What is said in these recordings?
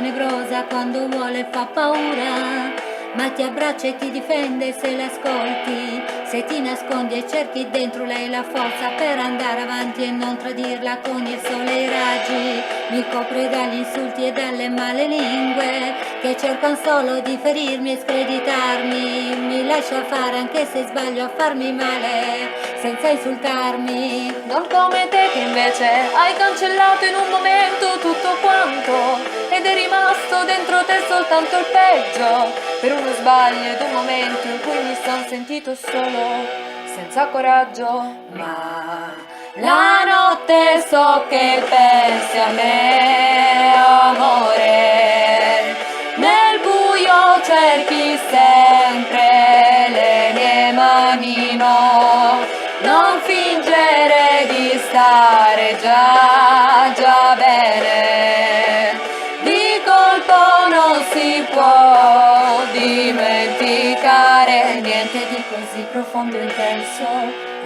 tenebrosa quando vuole fa paura, ma ti abbraccia e ti difende se l'ascolti, se ti nascondi e cerchi dentro lei la forza per andare avanti e non tradirla con il sole e i raggi. Mi copre dagli insulti e dalle male lingue che cercano solo di ferirmi e screditarmi. Mi lascia fare anche se sbaglio a farmi male, senza insultarmi. Non come te che invece hai cancellato in un momento tutto quanto ed è rimasto dentro te soltanto il peggio, per uno sbaglio ed un momento in cui mi son sentito solo, senza coraggio. Ma la notte so che pensi a me, amore, nel buio cerchi sempre le mie mani, no, non fingere di stare già bene, di colpo non si può dimenticare niente di così profondo e intenso,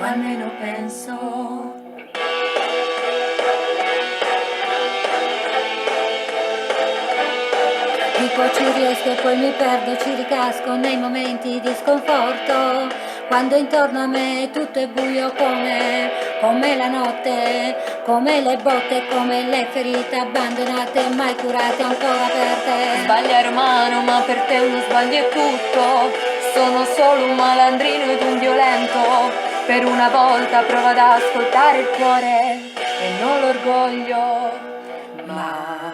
o almeno penso. Dico ci riesco e poi mi perdo, ci ricasco nei momenti di sconforto, quando intorno a me tutto è buio come la notte, come le botte, come le ferite abbandonate, mai curate, ancora aperte. Sbagliare umano, ma per te uno sbaglio è tutto. Sono solo un malandrino ed un violento. Per una volta prova ad ascoltare il cuore e non l'orgoglio. Ma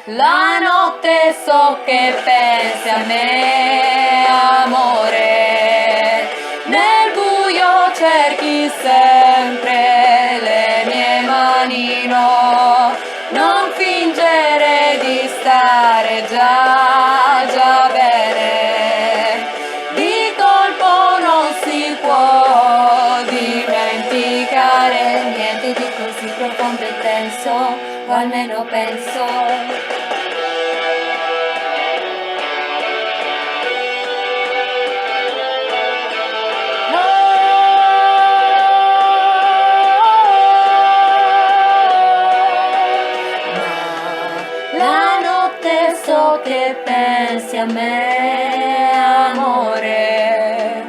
la notte so che pensi a me, amore, nel buio cerchi sempre le mie mani, no, non fingere di stare già bene, di colpo non si può dimenticare niente di così profondo e intenso, o almeno penso. La notte so che pensi a me, amore,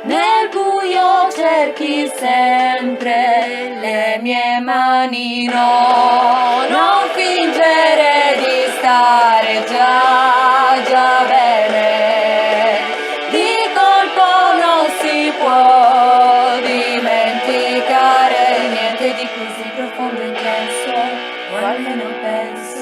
nel buio cerchi sempre le mie mani, no, non fingere di stare già bene, di colpo non si può dimenticare niente di così profondo e intenso, o almeno penso.